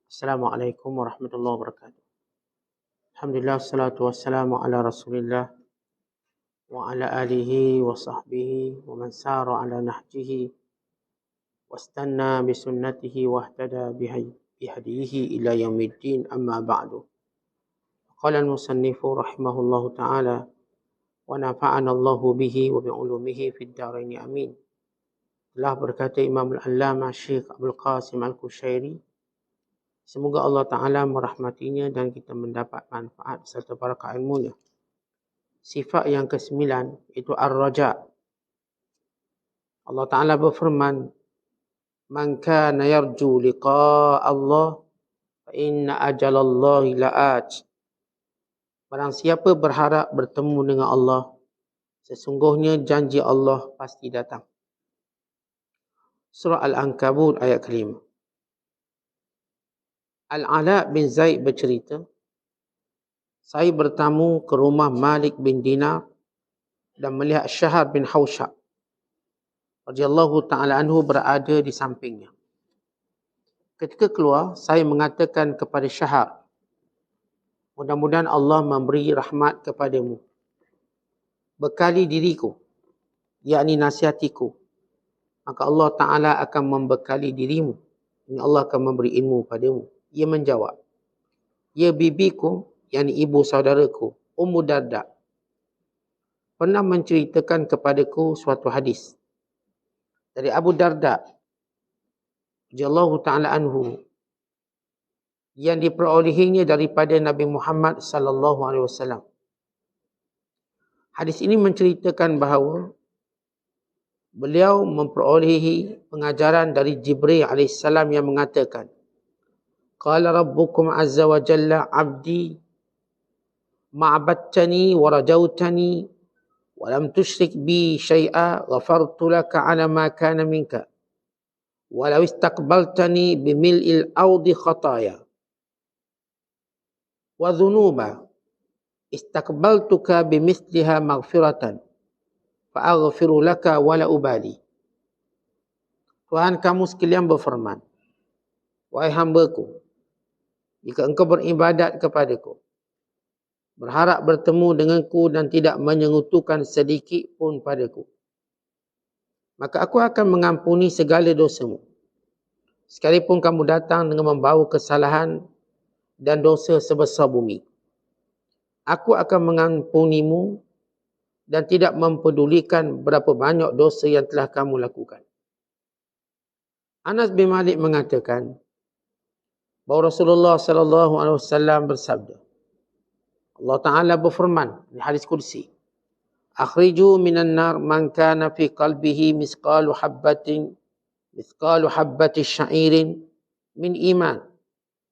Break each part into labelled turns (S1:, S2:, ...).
S1: Assalamualaikum warahmatullahi wabarakatuh. Alhamdulillah, salatu wassalamu ala rasulillah wa ala alihi wa sahbihi wa man sara ala nahjihi wastanna bisunnatihi wahtada bihadihi ila yaumiddin, amma ba'du. Qala al-musannifu rahimahullahu ta'ala wa nafa'ana Allahu bihi wa bi'ulumihi fid dharain amin. Telah berkata Imam al-Allamah Syekh Abdul Qasim Al-Kushairi, semoga Allah Ta'ala merahmatinya dan kita mendapat manfaat serta barakah ilmunya. Sifat yang ke-9 itu ar-raja. Allah Ta'ala berfirman, man kana yarju liqa'a Allah fa inna ajalallahi la'at. Barang siapa berharap bertemu dengan Allah, sesungguhnya janji Allah pasti datang. Surah Al-Ankabut ayat ke-5. Al-Ala bin Zaid bercerita, saya bertamu ke rumah Malik bin Dinar dan melihat Syahar bin Hausyab radhiyallahu ta'ala anhu berada di sampingnya. Ketika keluar, saya mengatakan kepada Syahar, mudah-mudahan Allah memberi rahmat kepadamu. Bekali diriku, yakni nasihatiku, maka Allah Ta'ala akan membekali dirimu. Allah akan memberi ilmu padamu. Ia menjawab, ya bibiku, yakni ibu saudaraku, Ummu Darda, pernah menceritakan kepadaku suatu hadis dari Abu Darda radhiyallahu ta'ala anhu yang diperolehinya daripada Nabi Muhammad sallallahu alaihi wasallam. Hadis ini menceritakan bahawa beliau memperolehi pengajaran dari Jibril alaihissalam yang mengatakan, qala rabbukum azza wa jalla abdi ma'badtani wa rajautani wa lam tusyrik bi syai'a ghafartu laka ala ma kana minka wa law istaqbaltani bimil'il ardi khataya wa dhunuba istaqbaltuka bimithliha maghfiratan fa aghfiru laka wa la ubali. Tuhan kamu sekalian berfirman, wahai hamba-Ku, jika engkau beribadat kepadaku, berharap bertemu denganku dan tidak menyengutukan sedikit pun padaku, maka aku akan mengampuni segala dosamu. Sekalipun kamu datang dengan membawa kesalahan dan dosa sebesar bumi, aku akan mengampunimu dan tidak mempedulikan berapa banyak dosa yang telah kamu lakukan. Anas bin Malik mengatakan bahawa Rasulullah sallallahu alaihi wasallam bersabda, Allah Ta'ala berfirman di hadis kursi, akhriju minan nar man kana fi qalbihi mithqalu habbati sya'irin min iman,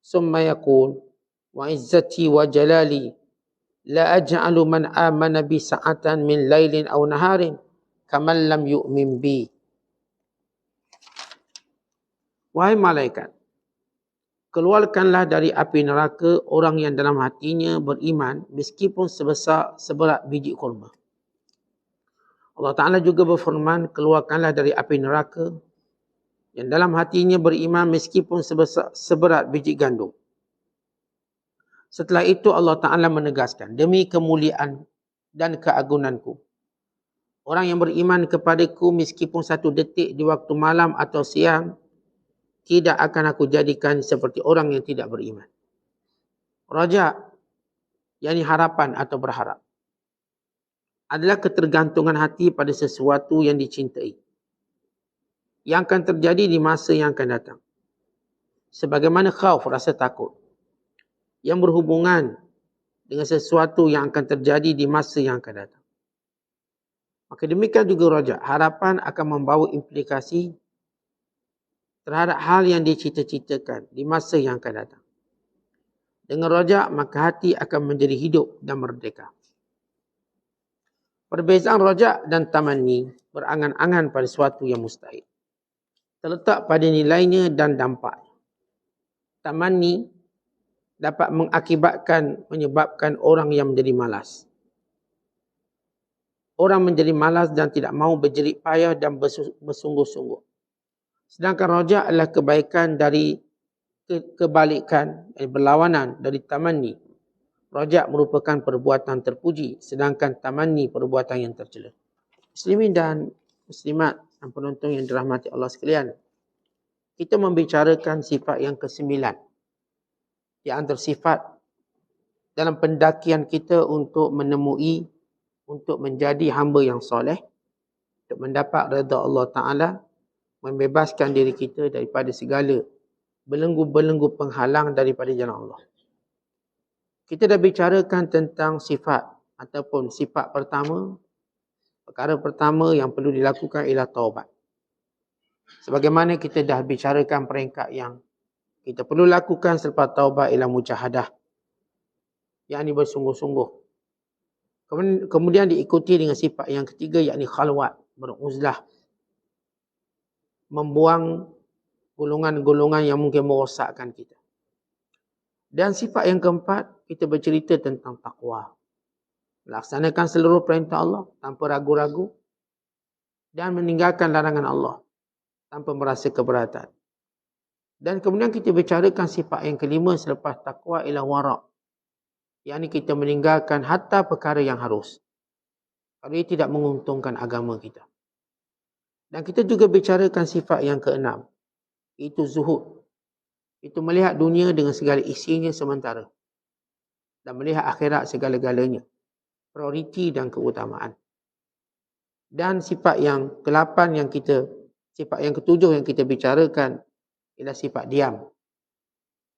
S1: summa yaqul wa izzati wa jalali la aj'alu man amana bi sa'atan min lailin aw naharin kaman lam yu'min bi. Wahai malaikat, keluarkanlah dari api neraka orang yang dalam hatinya beriman meskipun seberat biji kurma. Allah Ta'ala juga berfirman, keluarkanlah dari api neraka yang dalam hatinya beriman meskipun seberat biji gandum. Setelah itu Allah Ta'ala menegaskan, demi kemuliaan dan keagunganku, orang yang beriman kepadaku meskipun satu detik di waktu malam atau siang, tidak akan aku jadikan seperti orang yang tidak beriman. Raja, yakni harapan atau berharap, adalah ketergantungan hati pada sesuatu yang dicintai, yang akan terjadi di masa yang akan datang. Sebagaimana khauf, rasa takut, yang berhubungan dengan sesuatu yang akan terjadi di masa yang akan datang. Maka demikian juga raja, harapan akan membawa implikasi terhadap hal yang dicita-citakan di masa yang akan datang. Dengan raja, maka hati akan menjadi hidup dan merdeka. Perbezaan raja dan tamanni berangan-angan pada sesuatu yang mustahil terletak pada nilainya dan dampaknya. Tamanni dapat menyebabkan orang yang menjadi malas. Orang menjadi malas dan tidak mahu berjerih payah dan bersungguh-sungguh. Sedangkan raja adalah kebaikan dari kebalikan, berlawanan dari tamanni. Raja merupakan perbuatan terpuji, sedangkan tamanni perbuatan yang tercela. Muslimin dan muslimat dan penonton yang dirahmati Allah sekalian, kita membicarakan sifat yang ke-9. Di antara sifat dalam pendakian kita untuk menemui, untuk menjadi hamba yang soleh, untuk mendapat redha Allah Ta'ala, membebaskan diri kita daripada segala belenggu-belenggu penghalang daripada jalan Allah. Kita dah bicarakan tentang sifat ataupun sifat pertama. Perkara pertama yang perlu dilakukan ialah taubat. Sebagaimana kita dah bicarakan peringkat yang kita perlu lakukan selepas taubat ialah mujahadah, yakni bersungguh-sungguh. Kemudian diikuti dengan sifat yang ketiga, yakni khalwat, beruzlah, membuang golongan-golongan yang mungkin merosakkan kita. Dan sifat yang keempat, kita bercerita tentang takwa. Melaksanakan seluruh perintah Allah tanpa ragu-ragu dan meninggalkan larangan Allah tanpa merasa keberatan. Dan kemudian kita bicarakan sifat yang kelima selepas takwa ialah wara'. Yakni kita meninggalkan hatta perkara yang harus, kalau ia tidak menguntungkan agama kita. Dan kita juga bicarakan sifat yang keenam, iaitu zuhud. Itu melihat dunia dengan segala isinya sementara dan melihat akhirat segala-galanya, prioriti dan keutamaan. Dan sifat yang sifat yang ketujuh yang kita bicarakan ialah sifat diam.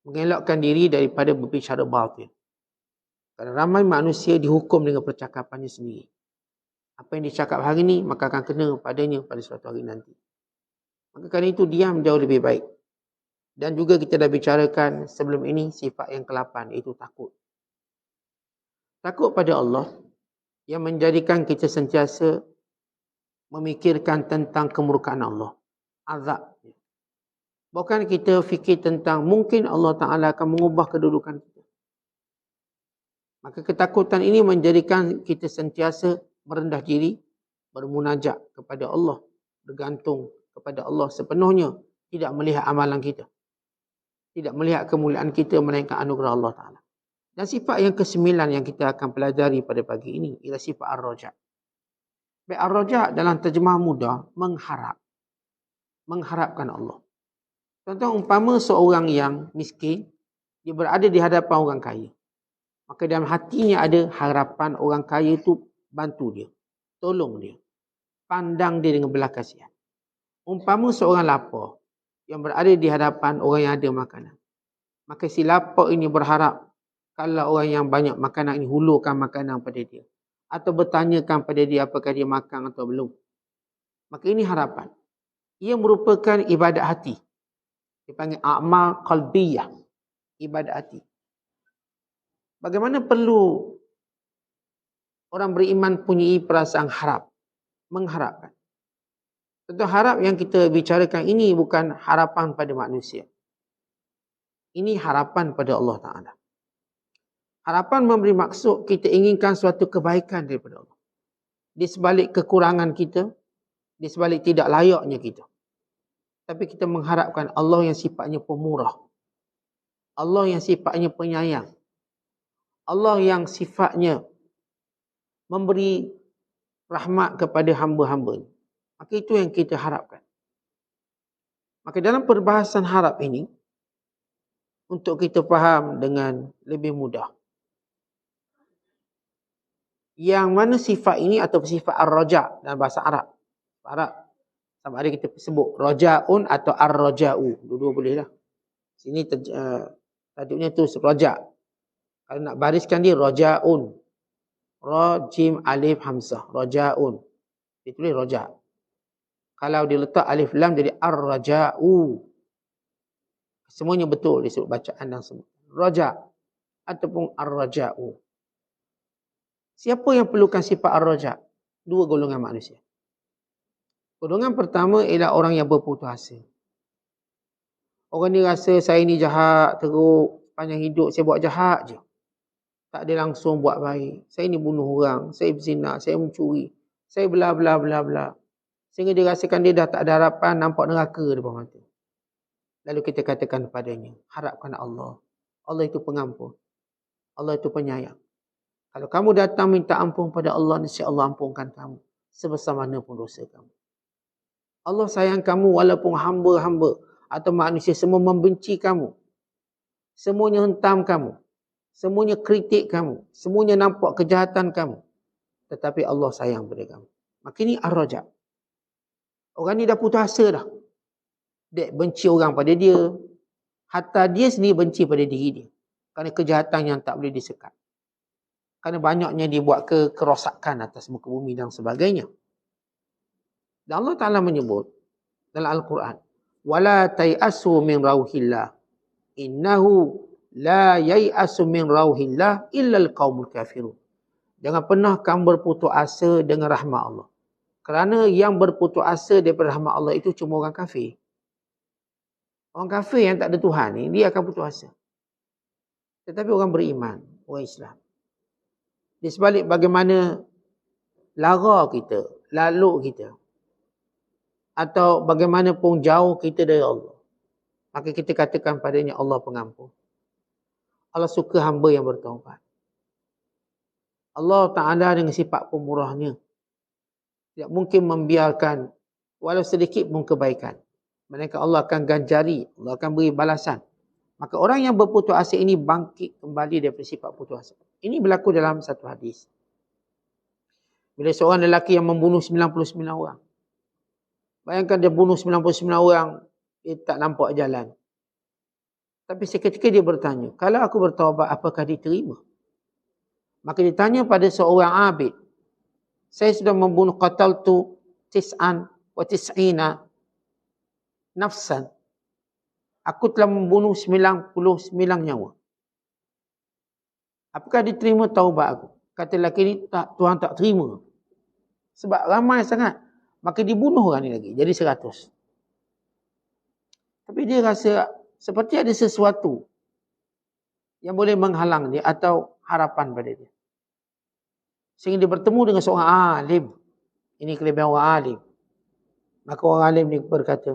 S1: Mengelakkan diri daripada berbicara batil. Kerana ramai manusia dihukum dengan percakapannya sendiri. Apa yang dicakap hari ini, maka akan kena padanya pada suatu hari nanti. Maka kerana itu diam jauh lebih baik. Dan juga kita dah bicarakan sebelum ini sifat yang ke-8, iaitu takut. Takut pada Allah yang menjadikan kita sentiasa memikirkan tentang kemurkaan Allah, azab. Bukan kita fikir tentang mungkin Allah Ta'ala akan mengubah kedudukan kita. Maka ketakutan ini menjadikan kita sentiasa merendah diri, bermunajat kepada Allah, bergantung kepada Allah sepenuhnya, tidak melihat amalan kita, tidak melihat kemuliaan kita melainkan anugerah Allah Ta'ala. Dan sifat yang ke-9 yang kita akan pelajari pada pagi ini ialah sifat ar-raja'. Baik, ar-raja' dalam terjemah mudah, mengharapkan Allah. Contoh umpama seorang yang miskin, dia berada di hadapan orang kaya. Maka dalam hatinya ada harapan orang kaya itu bantu dia, tolong dia, pandang dia dengan belas kasihan. Umpama seorang lapar yang berada di hadapan orang yang ada makanan, maka si lapar ini berharap kalau orang yang banyak makanan ini hulurkan makanan pada dia, atau bertanyakan pada dia apakah dia makan atau belum. Maka ini harapan. Ia merupakan ibadat hati. Dipanggil a'mal qalbiyah, ibadat hati. Bagaimana perlu orang beriman punya perasaan harap, mengharapkan. Tentu harap yang kita bicarakan ini bukan harapan pada manusia. Ini harapan pada Allah Ta'ala. Harapan memberi maksud kita inginkan suatu kebaikan daripada Allah. Di sebalik kekurangan kita, di sebalik tidak layaknya kita. Tapi kita mengharapkan Allah yang sifatnya pemurah. Allah yang sifatnya penyayang. Allah yang sifatnya memberi rahmat kepada hamba-hambanya. Maka itu yang kita harapkan. Maka dalam perbahasan harap ini, untuk kita faham dengan lebih mudah, yang mana sifat ini atau sifat ar-raja' dalam bahasa Arab. Sama ada kita sebut raja'un atau ar-raja'u. Dua-dua boleh lah. Sini tajuknya tu raja'. Kalau nak bariskan dia raja'un. Ra, jim, alif, hamzah. Raja'un. Ditulis raja'. Kalau diletak alif lam jadi ar-raja'u. Semuanya betul disebut bacaan dan semua. Raja' ataupun ar-raja'u. Siapa yang perlukan sifat ar-raja'? Dua golongan manusia. Golongan pertama ialah orang yang berputus asa. Orang ni rasa saya ni jahat teruk, panjang hidup saya buat jahat je. Tak ada langsung buat baik. Saya ni bunuh orang, saya berzina, saya mencuri, saya bla bla bla bla. Sehingga dia rasakan dia dah tak ada harapan, nampak neraka depan mata. Lalu kita katakan kepadanya, harapkan Allah. Allah itu pengampun. Allah itu penyayang. Kalau kamu datang minta ampun pada Allah, niscaya Allah ampunkan kamu. Sebesar mana pun dosa kamu. Allah sayang kamu walaupun hamba-hamba atau manusia semua membenci kamu. Semuanya hentam kamu. Semuanya kritik kamu. Semuanya nampak kejahatan kamu. Tetapi Allah sayang pada kamu. Maka ini ar-raja. Orang ni dah putus asa dah. Dia benci orang pada dia. Hatta dia sendiri benci pada diri dia. Kerana kejahatan yang tak boleh disekat. Kerana banyaknya dibuat kerosakan atas muka bumi dan sebagainya. Dan Allah Ta'ala menyebut dalam Al-Quran, وَلَا تَيْأَسُوا مِنْ رَوْحِ اللَّهِ إِنَّهُ لَا يَيْأَسُ مِنْ رَوْحِ اللَّهِ إِلَّا الْقَوْمُ الْكَافِرُونَ. Jangan pernah kamu berputus asa dengan rahmat Allah. Kerana yang berputus asa daripada rahmat Allah itu cuma orang kafir. Orang kafir yang tak ada Tuhan ni, dia akan putus asa. Tetapi orang beriman, orang Islam, di sebalik bagaimana lara kita, lalu kita, atau bagaimanapun jauh kita dari Allah, maka kita katakan padanya Allah pengampun. Allah suka hamba yang bertaubat. Allah Ta'ala dengan sifat pemurahnya tidak mungkin membiarkan walau sedikit pun kebaikan. Melainkan Allah akan ganjari, Allah akan beri balasan. Maka orang yang berputus asa ini bangkit kembali daripada sifat putus asa. Ini berlaku dalam satu hadis. Bila seorang lelaki yang membunuh 99 orang. Bayangkan dia bunuh 99 orang, dia tak nampak jalan. Tapi seketika dia bertanya, kalau aku bertaubat, apakah diterima? Maka ditanya pada seorang abid, saya sudah membunuh qataltu tis'an wa tis'ina nafsan. Aku telah membunuh 99 nyawa. Apakah diterima taubat aku? Kata lelaki ini, tak, Tuhan tak terima. Sebab ramai sangat. Maka dibunuh orang ni lagi. Jadi 100. Tapi dia rasa seperti ada sesuatu yang boleh menghalang dia atau harapan pada dia. Sehingga dia bertemu dengan seorang alim. Ini kelebihan orang alim. Maka orang alim ni berkata,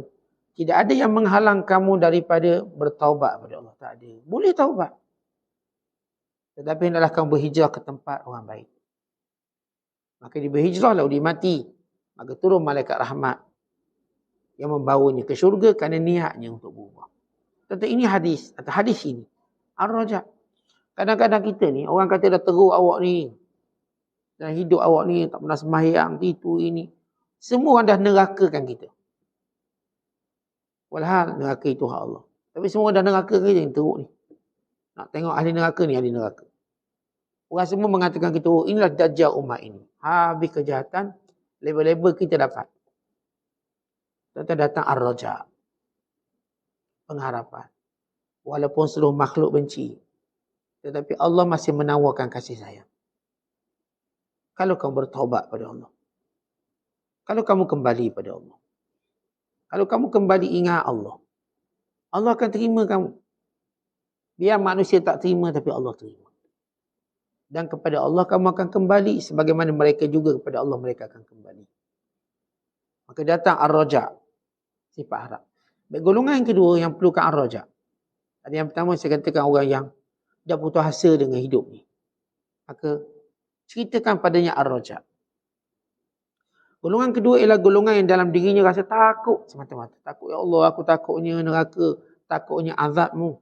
S1: tidak ada yang menghalang kamu daripada bertaubat kepada Allah. Tak ada. Boleh taubat. Tetapi hendaklah kamu berhijrah ke tempat orang baik. Maka dia berhijrah lalu dia mati. Maka turun malaikat rahmat yang membawanya ke syurga kerana niatnya untuk berubah. Tentu ini hadis. Atau hadis ini. Ar-Raja. Kadang-kadang kita ni, orang kata dah teruk awak ni. Dan hidup awak ni tak pernah sembahyang, itu ini. Semua orang dah nerakakan kita. Walhal neraka itu hak Allah. Tapi semua dah neraka kita yang teruk ni. Nak tengok ahli neraka ni, ahli neraka. Orang semua mengatakan kita, oh, inilah dajjal umat ini. Habis kejahatan, label-label kita dapat. Tentu datang ar-raja. Pengharapan. Walaupun seluruh makhluk benci. Tetapi Allah masih menawarkan kasih sayang. Kalau kamu bertaubat pada Allah. Kalau kamu kembali pada Allah. Kalau kamu kembali ingat Allah. Allah akan terima kamu. Biar manusia tak terima tapi Allah terima. Dan kepada Allah kamu akan kembali. Sebagaimana mereka juga kepada Allah mereka akan kembali. Maka datang ar-raja. Sifat harap. Baik, golongan yang kedua yang perlukan ar-raja. Ada yang pertama saya katakan orang yang dah putus asa dengan hidup ni. Maka ceritakan padanya ar-raja. Golongan kedua ialah golongan yang dalam dirinya rasa takut semata-mata. Takut, ya Allah, aku takutnya neraka. Takutnya azabmu.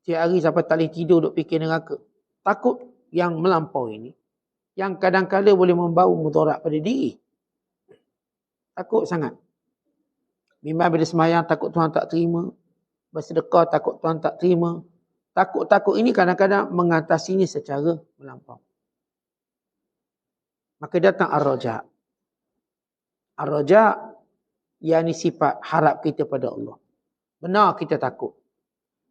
S1: Tiap hari sampai tak boleh tidur duk fikir neraka. Takut yang melampau ini. Yang kadang-kadang boleh membawa mudarat pada diri. Takut sangat. Bimbang bila sembahyang takut Tuhan tak terima. Bersedekah takut Tuhan tak terima. Takut-takut ini kadang-kadang mengatasinya secara melampau. Maka datang ar-raja. Ar-raja, yakni sifat harap kita pada Allah. Benar kita takut.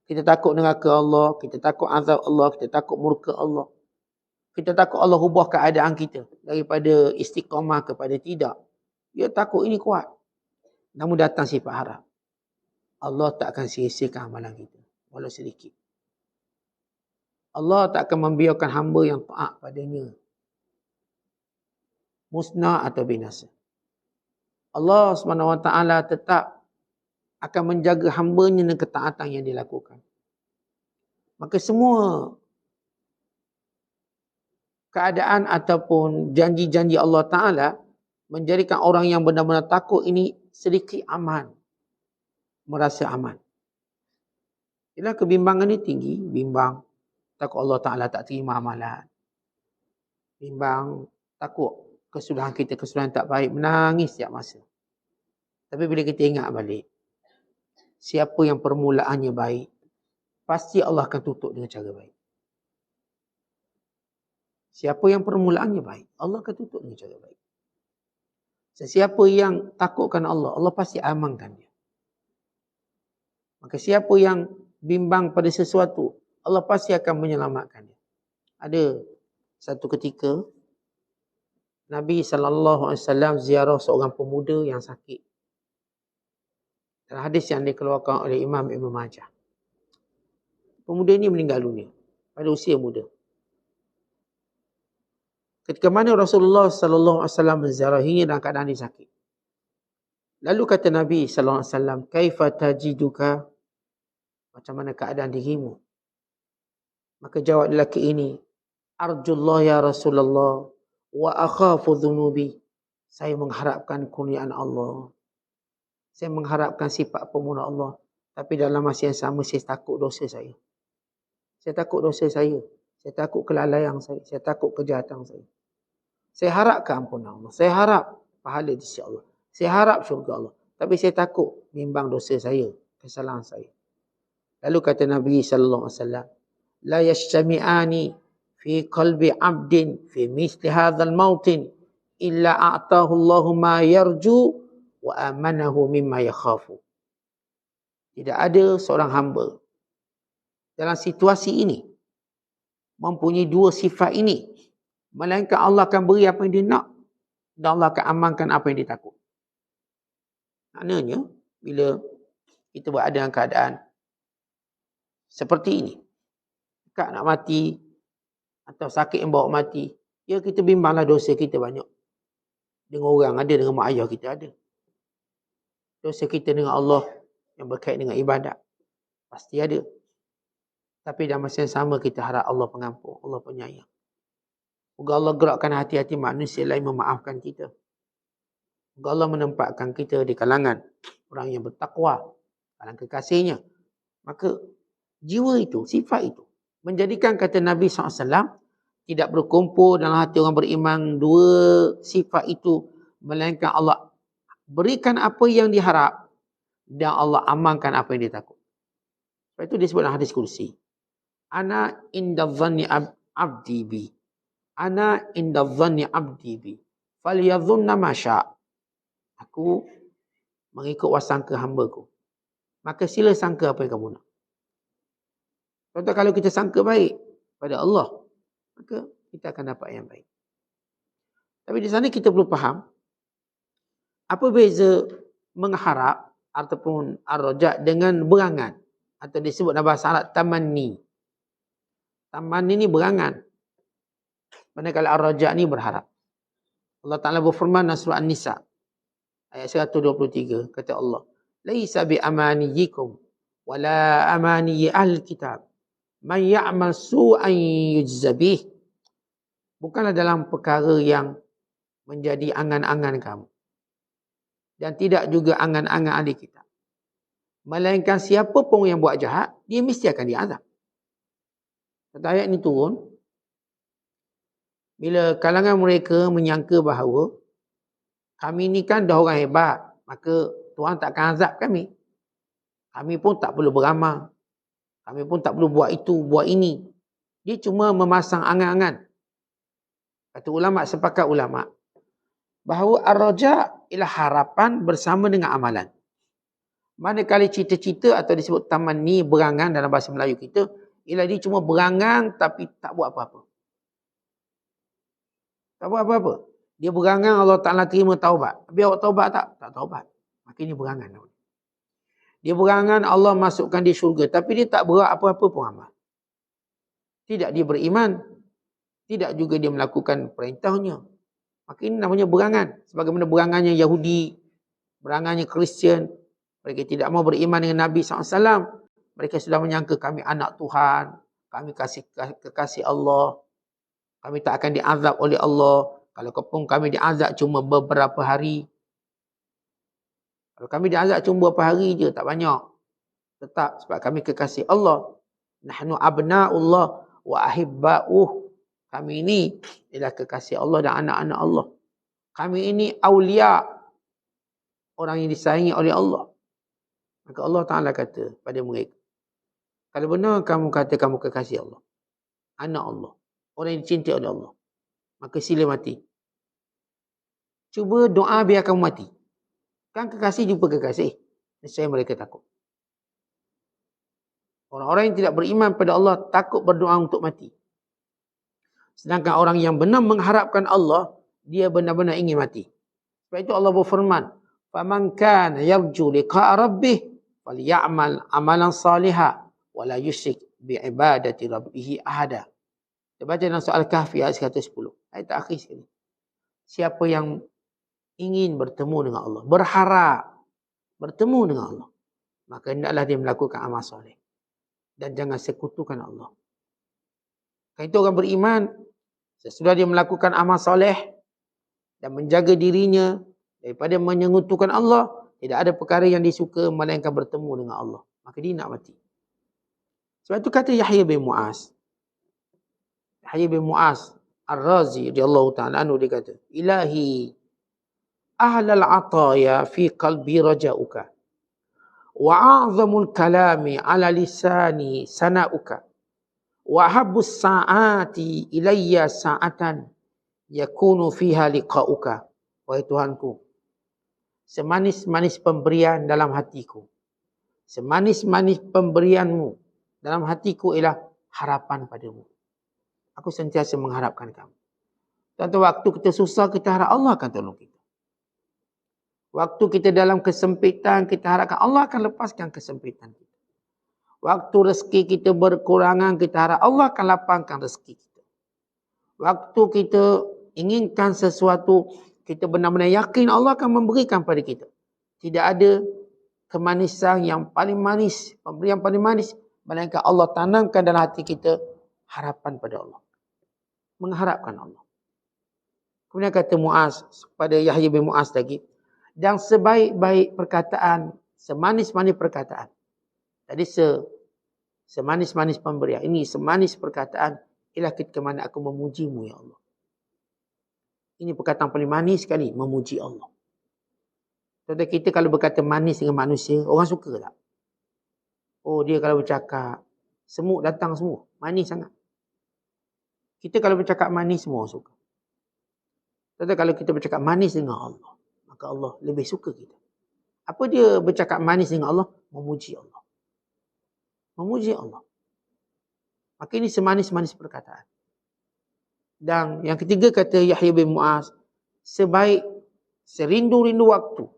S1: Kita takut neraka Allah, kita takut azab Allah, kita takut murka Allah. Kita takut Allah ubah keadaan kita daripada istiqamah kepada tidak. Dia takut ini kuat. Namun datang sifat harap. Allah tak akan sia-siakan amalan kita. Walau sedikit. Allah tak akan membiarkan hamba yang taat padanya musnah atau binasa. Allah SWT tetap akan menjaga hamba-Nya dengan ketaatan yang dilakukan. Maka semua keadaan ataupun janji-janji Allah Ta'ala menjadikan orang yang benar-benar takut ini sedikit aman. Merasa aman. Ialah kebimbangan ni tinggi. Bimbang. Takut Allah Ta'ala tak terima amalan. Bimbang. Takut kesalahan kita, kesalahan tak baik. Menangis setiap masa. Tapi bila kita ingat balik. Siapa yang permulaannya baik. Pasti Allah akan tutup dengan cara baik. Siapa yang permulaannya baik. Allah akan tutup dengan cara baik. Sesiapa yang takutkan Allah. Allah pasti amankan dia. Maka siapa yang bimbang pada sesuatu, Allah pasti akan menyelamatkan dia. Ada satu ketika, Nabi SAW ziarah seorang pemuda yang sakit. Dalam hadis yang dikeluarkan oleh Imam Ibn Majah. Pemuda ini meninggal dunia pada usia muda. Ketika mana Rasulullah SAW menziarahinya dalam keadaan dia sakit. Lalu kata Nabi SAW, "Kaifa tajiduka?" Macam mana keadaan dirimu? Maka jawab lelaki ini, "Arjullah ya Rasulullah wa akhafu dhunubi." Saya mengharapkan kurniaan Allah. Saya mengharapkan sifat pemuda Allah. Tapi dalam masa yang sama saya takut dosa saya. Saya takut dosa saya. Saya takut kelalaian saya. Saya takut kejahatan saya. Saya harap keampunan Allah. Saya harap pahala di sisi Allah. Saya harap syurga Allah. Tapi saya takut bimbang dosa saya, kesalahan saya. Lalu kata Nabi SAW, "La yajtami'ani fi qalbi 'abdin fi mithli hadzal mautin illa a'tahu Allahu ma yarju wa amanahu mimma yakhafu." Tidak ada seorang hamba dalam situasi ini mempunyai dua sifat ini, melainkan Allah akan beri apa yang dia nak dan Allah akan amankan apa yang dia takut. Maknanya, bila kita berada dalam keadaan seperti ini, dekat nak mati atau sakit yang bawa mati, ya kita bimbanglah dosa kita banyak. Dengan orang ada, dengan mak ayah kita ada. Dosa kita dengan Allah yang berkait dengan ibadat pasti ada. Tapi dalam masa yang sama kita harap Allah pengampun, Allah penyayang. Moga Allah gerakkan hati-hati manusia lain memaafkan kita. Moga Allah menempatkan kita di kalangan orang yang bertakwa, kalangan kekasihnya. Maka jiwa itu, sifat itu, menjadikan kata Nabi SAW, tidak berkumpul dalam hati orang beriman dua sifat itu, melainkan Allah berikan apa yang diharap dan Allah amankan apa yang dia takut. Sebab itu disebut dalam hadis kursi. Ana inda dhanni abdi bi. Ana inda dhanni abdi bi. Falyadhunna ma sya'. Aku mengikut wasangka hamba-Ku. Maka sila sangka apa yang kamu nak. Contoh kalau kita sangka baik pada Allah, maka kita akan dapat yang baik. Tapi di sana kita perlu faham, apa beza mengharap ataupun ar-raja dengan berangan, atau disebut dalam bahasa Arab tamanni. Tamanni ni berangan. Manakala ar-raja ni berharap. Allah Ta'ala berfirman dalam surah An-Nisa ayat 123, kata Allah, "Laisa bi amaniyikum wala amaniyi ahli kitab. Man ya'mal su'an yujza bih." Bukanlah dalam perkara yang menjadi angan-angan kamu. Dan tidak juga angan-angan ahli kitab. Melainkan siapa pun yang buat jahat, dia mesti akan diazab. Kata ayat ini turun, bila kalangan mereka menyangka bahawa kami ni kan dah orang hebat, maka Tuhan takkan azab kami. Kami pun tak perlu beramal. Kami pun tak perlu buat itu, buat ini. Dia cuma memasang angan-angan. Kata ulama, sepakat ulama, bahawa ar-raja ialah harapan bersama dengan amalan. Manakala cita-cita atau disebut tamanni, berangan dalam bahasa Melayu kita, ialah dia cuma berangan tapi tak buat apa-apa. Tak buat apa-apa. Dia berangan Allah Ta'ala terima taubat. Tapi awak taubat tak? Tak taubat. Maka ini berangan. Dia berangan Allah masukkan dia syurga. Tapi dia tak berat apa-apa pun amal. Tidak dia beriman. Tidak juga dia melakukan perintahnya. Maka ini namanya berangan. Sebagaimana berangannya Yahudi, berangannya Kristian, Mereka tidak mau beriman dengan Nabi SAW. Mereka sudah menyangka kami anak Tuhan. Kami kekasih Allah. Kami tak akan diazab oleh Allah. Kalau pun kami diazab cuma beberapa hari. Kalau kami diazab cuma beberapa hari je, tak banyak. Tetap sebab kami kekasih Allah. Nahnu abna'ullah wa ahibba'uh. Kami ini ialah kekasih Allah dan anak-anak Allah. Kami ini awliya. Orang yang disayangi oleh Allah. Maka Allah Ta'ala kata pada mereka, kalau benar kamu kata kamu kekasih Allah, anak Allah, orang yang dicintai oleh Allah, maka sila mati. Cuba doa biar kamu mati. Kan kekasih jumpa kekasih. Nescaya mereka takut. Orang-orang yang tidak beriman pada Allah takut berdoa untuk mati. Sedangkan orang yang benar mengharapkan Allah, dia benar-benar ingin mati. Sebab itu Allah berfirman, "Faman kana yarju liqa'a rabbih falyamal amalan salihah wa la yusyrik bi'ibadati rabbih ahada." Kita baca dalam soal Kahfi ayat 110. Ayat terakhir sekali. Siapa yang ingin bertemu dengan Allah, berharap bertemu dengan Allah, maka hendaklah dia melakukan amal soleh dan jangan sekutukan Allah. Kan itu orang beriman, sesudah dia melakukan amal soleh dan menjaga dirinya daripada menyekutukan Allah, tidak ada perkara yang disuka melainkan bertemu dengan Allah. Maka dia nak mati. Sebab itu kata Yahya bin Mu'az. Yahya bin Mu'az Ar-Razi radhiyallahu ta'ala anhu, dia kata, "Ilahi ahlal ataya fi qalbi raja'uka wa a'zamul kalami ala lisani sana'uka wa habbus sa'ati ilayya sa'atan yakunu fiha liqa'uka." Wahai Tuhanku, semanis-manis pemberian dalam hatiku, semanis-manis pemberianmu dalam hatiku ialah harapan padamu. Aku sentiasa mengharapkan kamu. Tentu waktu kita susah, kita harap Allah akan tolong kita. Waktu kita dalam kesempitan, kita harapkan Allah akan lepaskan kesempitan kita. Waktu rezeki kita berkurangan, kita harap Allah akan lapangkan rezeki kita. Waktu kita inginkan sesuatu, kita benar-benar yakin Allah akan memberikan pada kita. Tidak ada kemanisan yang paling manis, pemberian paling manis, melainkan Allah tanamkan dalam hati kita harapan pada Allah. Mengharapkan Allah. Kemudian kata Mu'az pada Yahya bin Mu'az lagi, dan sebaik-baik perkataan, semanis-manis perkataan. Tadi semanis-manis pemberian. Ini semanis perkataan ialah ketika mana aku memujimu ya Allah. Ini perkataan paling manis sekali, memuji Allah. Contoh kita kalau berkata manis dengan manusia, orang suka tak? Oh, dia kalau bercakap, semut datang semua. Manis sangat. Kita kalau bercakap manis, semua orang suka. Contoh kalau kita bercakap manis dengan Allah, maka Allah lebih suka kita. Apa dia bercakap manis dengan Allah? Memuji Allah. Memuji Allah. Maka ini semanis-manis perkataan. Dan yang ketiga kata Yahya bin Mu'az, serindu-rindu waktu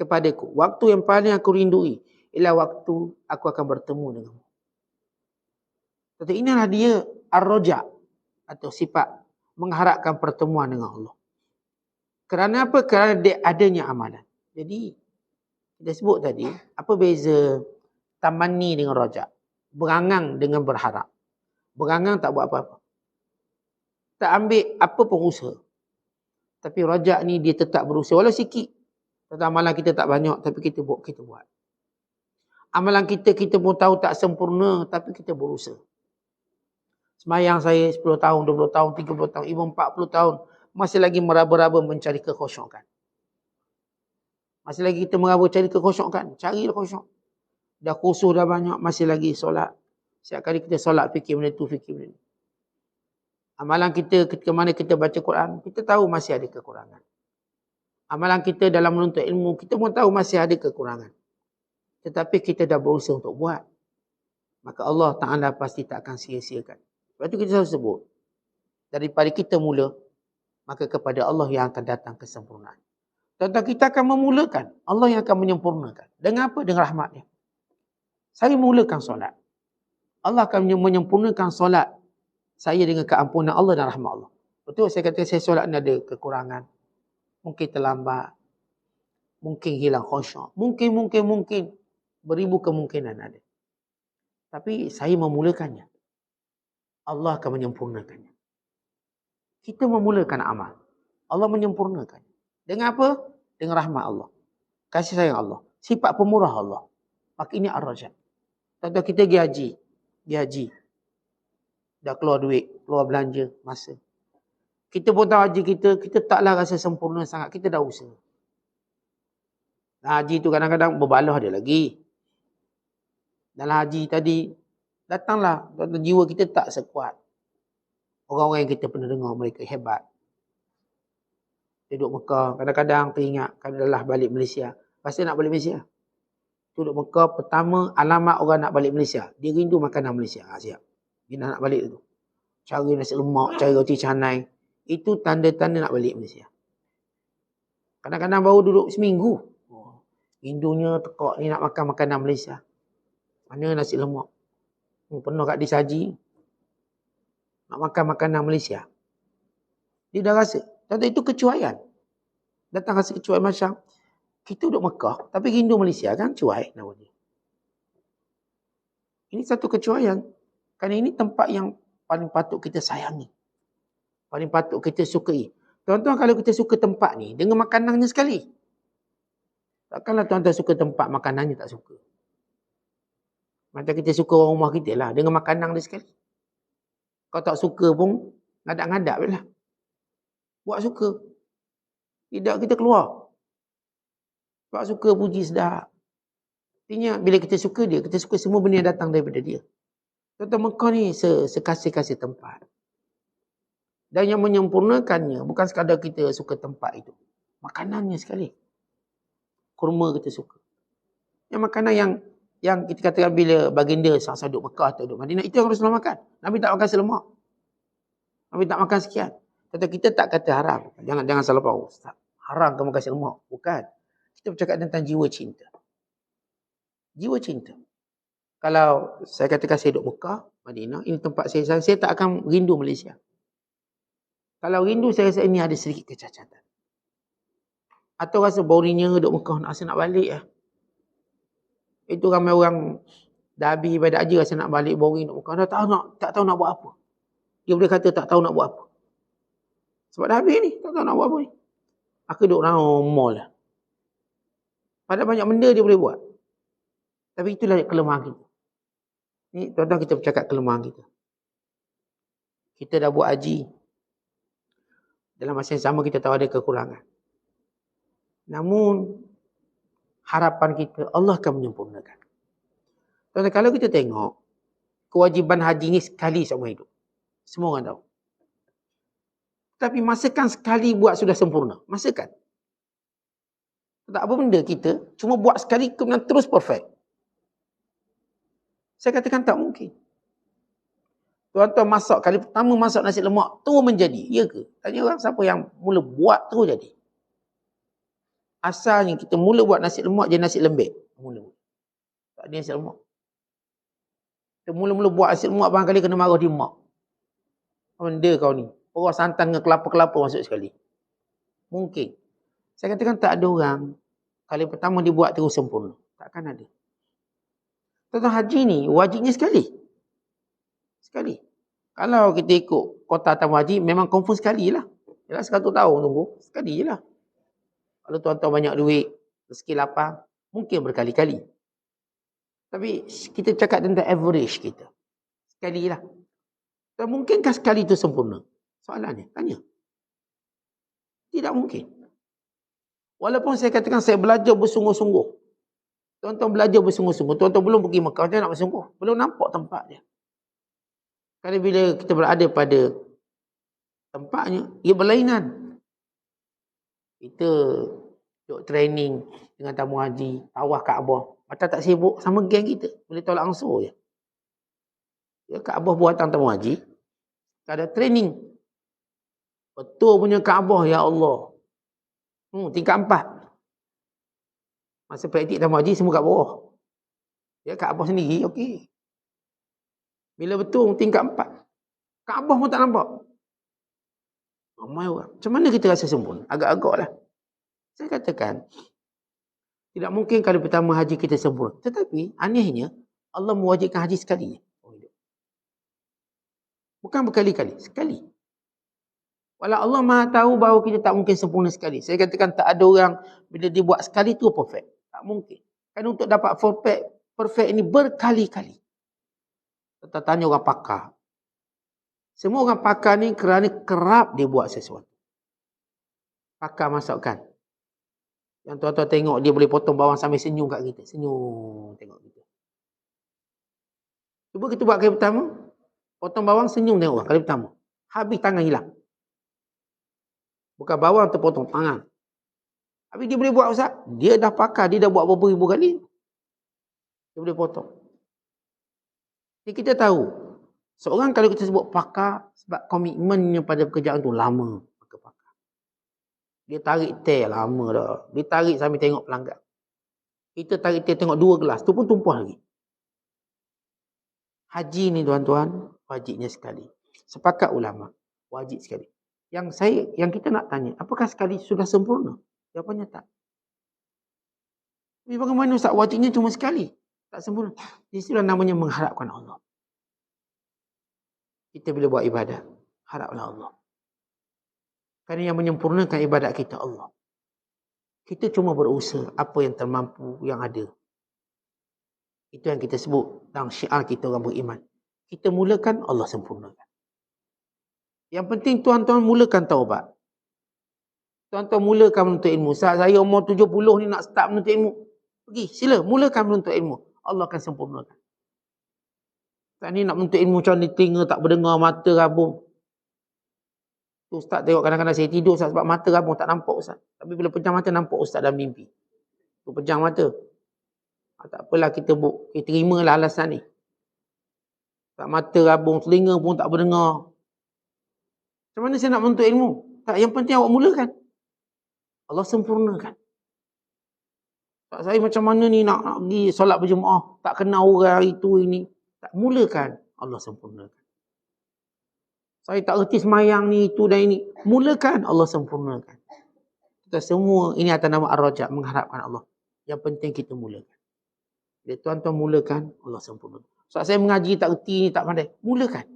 S1: kepadaku. Waktu yang paling aku rindui ialah waktu aku akan bertemu denganmu. Jadi inilah dia ar-raja atau sifat mengharapkan pertemuan dengan Allah. Kerana apa? Kerana dia adanya amalan. Jadi kita sebut tadi, apa beza tamanni dengan raja? Berangang dengan berharap. Berangang tak buat apa-apa. Tak ambil apa pun usaha. Tapi raja ni dia tetap berusaha. Walau sikit. Tentang amalan kita tak banyak, tapi kita buat. Amalan kita pun tahu tak sempurna, tapi kita berusaha. Semayang saya 10 tahun, 20 tahun, 30 tahun, even 40 tahun. Masih lagi meraba-raba mencari kekhusyukan. Masih lagi kita meraba cari kekhusyukan. Carilah khusyuk. Dah khusyuk dah banyak, masih lagi solat. Setiap kali kita solat, fikir benda tu, fikir benda ni. Amalan kita ketika mana kita baca Quran, kita tahu masih ada kekurangan. Amalan kita dalam menuntut ilmu, kita pun tahu masih ada kekurangan. Tetapi kita dah berusaha untuk buat. Maka Allah Ta'ala pasti tak akan sia-siakan. Sebab itu kita selalu sebut. Daripada kita mula, maka kepada Allah yang akan datang kesempurnaan. Tentang kita akan memulakan. Allah yang akan menyempurnakan. Dengan apa? Dengan rahmatnya. Saya mulakan solat. Allah akan menyempurnakan solat saya dengan keampunan Allah dan rahmat Allah. Betul saya kata saya solat ni ada kekurangan. Mungkin terlambat. Mungkin hilang khusyuk. Mungkin. Beribu kemungkinan ada. Tapi saya memulakannya. Allah akan menyempurnakannya. Kita memulakan amal. Allah menyempurnakannya. Dengan apa? Dengan rahmat Allah. Kasih sayang Allah. Sifat pemurah Allah. Maka ini ar-rajab. Contoh kita pergi haji. Dah keluar duit, keluar belanja, masa. Kita pun tahu haji kita taklah rasa sempurna sangat. Kita dah usaha. Haji tu kadang-kadang berbalah dia lagi. Dalam haji tadi, datanglah jiwa kita tak sekuat orang-orang yang kita pernah dengar mereka hebat. Duduk Mekah, kadang-kadang teringat kadalah balik Malaysia. Pasti nak balik Malaysia. Duduk Mekah, pertama alamat orang nak balik Malaysia. Dia rindu makanan Malaysia. Siap. Dia nak balik tu. Cari nasi lemak, cari roti canai. Itu tanda-tanda nak balik Malaysia. Kadang-kadang baru duduk seminggu. Rindunya tekak ni nak makan makanan Malaysia. Mana nasi lemak? Penuh kat disaji. Nak makan makanan Malaysia. Dia dah rasa. Contoh itu kecuaian. Datang rasa kecuaian macam kita duduk Mekah tapi rindu Malaysia kan cuai nama dia. Ini satu kecuaian. Kerana ini tempat yang paling patut kita sayangi. Paling patut kita sukai. Tuan-tuan kalau kita suka tempat ni dengan makanannya sekali. Takkanlah tuan-tuan suka tempat makanannya tak suka. Macam kita suka orang rumah kita lah dengan makanan dia sekali. Kau tak suka pun ngadap-ngadap je lah. Buat suka. Tidak kita keluar. Buat suka puji sedap. Artinya bila kita suka dia, kita suka semua benda yang datang daripada dia. Tuan-tuan Mekah ni sekasih-kasih tempat. Dan yang menyempurnakannya bukan sekadar kita suka tempat itu. Makanannya sekali. Kurma kita suka. Yang makanan yang kita katakan bila baginda sangsa duduk Mekah atau duduk Madinah, itu yang Rasulullah makan. Nabi tak makan selemak. Nabi tak makan sekian. Kata kita tak kata haram. Jangan salah faham. Haram kamu kasih lemak. Bukan. Kita bercakap tentang jiwa cinta. Jiwa cinta. Kalau saya katakan saya duduk Mekah, Madinah, ini tempat saya tak akan rindu Malaysia. Kalau rindu saya rasa ini ada sedikit kecacatan. Atau rasa boringnya duduk Mekah, rasa nak balik lah. Itu ramai orang dah habis ibadat haji rasa nak balik boring duduk Mekah. Tak tahu nak buat apa. Dia boleh kata tak tahu nak buat apa. Sebab dah habis ni, tak tahu nak buat apa ni. Aku duduk round mall lah. Padahal banyak benda dia boleh buat. Tapi itulah kelemahan kita. Ni tuan-tuan kita bercakap kelemahan kita. Kita dah buat haji. Dalam masa yang sama kita tahu ada kekurangan. Namun harapan kita Allah akan menyempurnakan. Tuan-tuan kalau kita tengok kewajiban haji ni sekali seumur hidup. Semua orang tahu. Tapi masakan sekali buat sudah sempurna. Masakan. Tak apa benda kita cuma buat sekali kemudian terus perfect. Saya katakan tak mungkin. Tuan-tuan masak, kali pertama masak nasi lemak, terus menjadi. Ya ke? Tanya orang siapa yang mula buat terus jadi. Asalnya kita mula buat nasi lemak je nasi lembek. Mula. Tak ada nasi lemak. Kita mula-mula buat nasi lemak barangkali kena marah di mak. Benda kau ni. Orang santan dengan kelapa-kelapa masuk sekali. Mungkin. Saya katakan tak ada orang kali pertama dibuat terus sempurna. Takkan ada. Tentang haji ni wajibnya sekali. Sekali. Kalau kita ikut kota tamu haji memang confirm sekali lah. Yalah 100 tahun tunggu. Sekali je lah. Kalau tuan-tuan banyak duit, rezeki lapang, mungkin berkali-kali. Tapi kita cakap tentang average kita. Sekali lah. Dan mungkinkah sekali itu sempurna? Soalannya, tanya. Tidak mungkin. Walaupun saya katakan saya belajar bersungguh-sungguh. Tuan-tuan belajar bersungguh-sungguh. Tuan-tuan belum pergi Mekah, macam nak bersungguh. Belum nampak tempat dia. Kerana bila kita berada pada tempatnya, ia berlainan. Kita duduk training dengan tamu haji, tawaf Kaabah. Macam tak sibuk sama geng kita. Boleh tolak ansur je. Ya, Kaabah buatan tamu haji. Ada training. Betul punya Kaabah, ya Allah. Tingkat 4. Masa praktik tamu haji semua kat bawah. Ya, Kaabah sendiri, okey. Bila betul tingkat 4. Kaabah pun tak nampak. Ramai orang. Macam mana kita rasa sempurna? Agak-agak lah. Saya katakan, Tidak mungkin kali pertama haji kita sempurna. Tetapi anehnya Allah mewajibkan haji sekali. Bukan berkali-kali, sekali. Walau Allah Maha tahu bahawa kita tak mungkin sempurna sekali. Saya katakan tak ada orang bila dia buat sekali tu perfect. Tak mungkin. Kan untuk dapat perfect ini berkali-kali. Kita tanya orang pakar. Semua orang pakar ni kerana kerap dia buat sesuatu. Pakar masukkan. Yang tuan-tuan tengok dia boleh potong bawang sambil senyum kat kita. Senyum tengok kita. Cuba kita buat kali pertama. Potong bawang senyum tengok orang kali pertama. Habis tangan hilang. Bukan bawang terpotong, tangan. Habis dia boleh buat Ustaz. Dia dah pakar. Dia dah buat berapa ribu kali. Dia boleh potong. Jadi kita tahu. Seorang kalau kita sebut pakar. Sebab komitmennya pada pekerjaan tu lama. Dia tarik teh lama dah. Dia tarik sambil tengok pelanggan. Kita tarik teh tengok 2 gelas. Tu pun tumpah lagi. Haji ni tuan-tuan, wajibnya sekali. Sepakat ulama, wajib sekali. Yang kita nak tanya, apakah sekali sudah sempurna? Jawapannya tak. Tapi bagaimana Ustaz, wajibnya cuma sekali? Tak sempurna. Itulah namanya mengharapkan Allah. Kita bila buat ibadah, haraplah Allah. Kerana yang menyempurnakan ibadat kita Allah. Kita cuma berusaha apa yang termampu yang ada. Itu yang kita sebut dalam syiar kita orang beriman. Kita mulakan, Allah sempurnakan. Yang penting tuan-tuan mulakan taubat. Tuan-tuan mulakan menuntut ilmu. Saya umur 70 ni nak start menuntut ilmu. Pergi, sila mulakan menuntut ilmu. Allah akan sempurnakan. Saat ni nak menuntut ilmu macam ni, telinga tak berdengar, mata rabung. Ustaz tengok kadang-kadang saya tidur Ustaz, sebab mata rabung tak nampak Ustaz. Tapi bila pejam mata nampak Ustaz dalam mimpi. Tu pejam mata. Tak apalah kita terimalah alasan ni. Tak mata rabung, telinga pun tak berdengar. Macam mana saya nak menuntut ilmu? Tak, yang penting awak mulakan. Allah sempurnakan. Tak, saya macam mana ni nak pergi solat berjemaah, tak kenal orang hari tu ini. Tak, mulakan. Allah sempurnakan. Saya tak erti semayang ni, itu dan ini. Mulakan, Allah sempurnakan. Kita semua, ini atas nama Ar-Raja, mengharapkan Allah. Yang penting kita mulakan. Bila tuan-tuan mulakan, Allah sempurnakan. Sebab saya mengaji tak erti ni, tak pandai. Mulakan.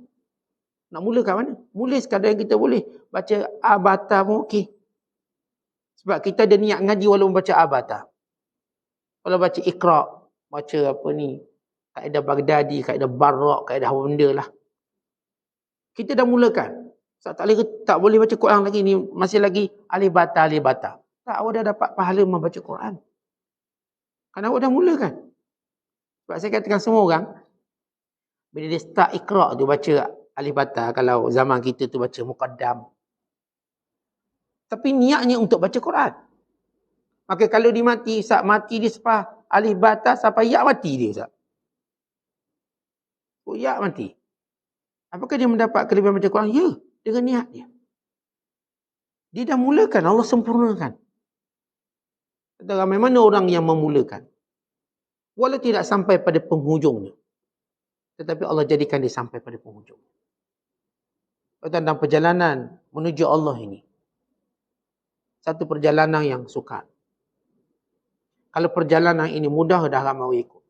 S1: Nak mulakan mana? Mula sekadar yang kita boleh. Baca Abata pun okey. Sebab kita ada niat ngaji walaupun baca Abata. Kalau baca Iqra, baca apa ni, kaedah Baghdadi, kaedah Barak, kaedah apa benda lah. Kita dah mulakan. Tak boleh baca Quran lagi ni, masih lagi alif bata. Tak, awak dah dapat pahala membaca Quran. Kerana awak dah mulakan. Sebab saya katakan semua orang, bila dia start Iqra tu baca alif bata, kalau zaman kita tu baca Muqaddam. Tapi niatnya untuk baca Quran. Maka kalau dia mati, Ustaz mati dia sepah alif bata sampai ya mati dia Ustaz. Oh ya mati. Apakah dia mendapat kelebihan baca Quran? Ya, dengan niat dia. Dia dah mulakan, Allah sempurnakan. Ramai mana orang yang memulakan. Walau tidak sampai pada penghujungnya. Tetapi Allah jadikan dia sampai pada penghujung. Dalam perjalanan menuju Allah ini. Satu perjalanan yang sukar. Kalau perjalanan ini mudah, dah ramai ikut.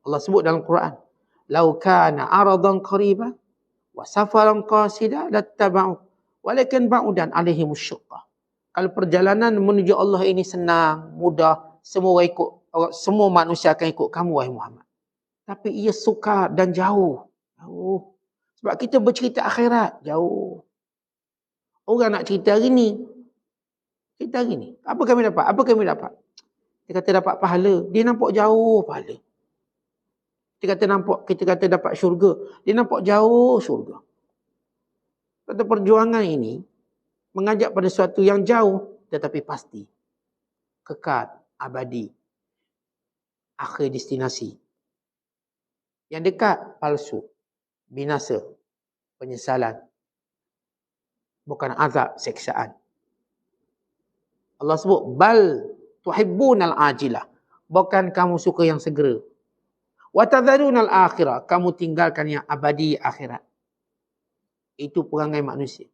S1: Allah sebut dalam Quran. Lau kana aradan qariba wa safaran qasida lattaba'u walakin ba'udan alaihim syuqqah. Kalau perjalanan menuju Allah ini senang, mudah, semua manusia akan ikut kamu wahai Muhammad. Tapi ia sukar dan jauh. Sebab kita bercerita akhirat, jauh. Orang nak cerita hari ni. Cerita hari ni. Apa kami dapat? Dia kata dapat pahala. Dia nampak jauh pahala. Kita kata dapat syurga. Dia nampak jauh syurga. Kata perjuangan ini mengajak pada sesuatu yang jauh tetapi pasti. Kekal, abadi. Akhir destinasi. Yang dekat, palsu. Binasa. Penyesalan. Bukan azab, seksaan. Allah sebut, bal tuhibbunal ajilah. Bukan kamu suka yang segera. Wa tadharunal akhirah. Kamu tinggalkan yang abadi akhirat. Itu perangai manusia.